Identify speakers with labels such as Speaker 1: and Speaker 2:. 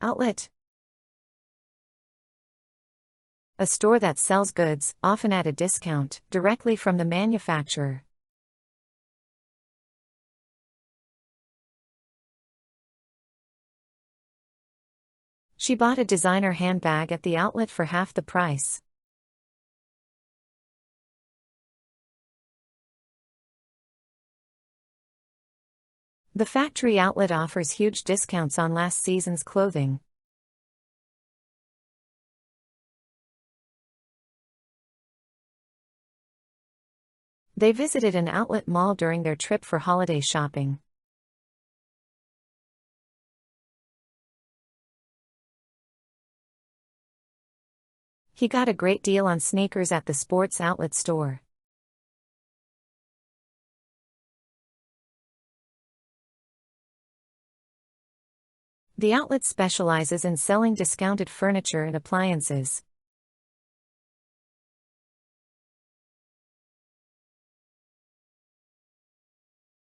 Speaker 1: Outlet. A store that sells goods, often at a discount, directly from the manufacturer. She bought a designer handbag at the outlet for half the price. The factory outlet offers huge discounts on last season's clothing. They visited an outlet mall during their trip for holiday shopping. He got a great deal on sneakers at the sports outlet store. The outlet specializes in selling discounted furniture and appliances.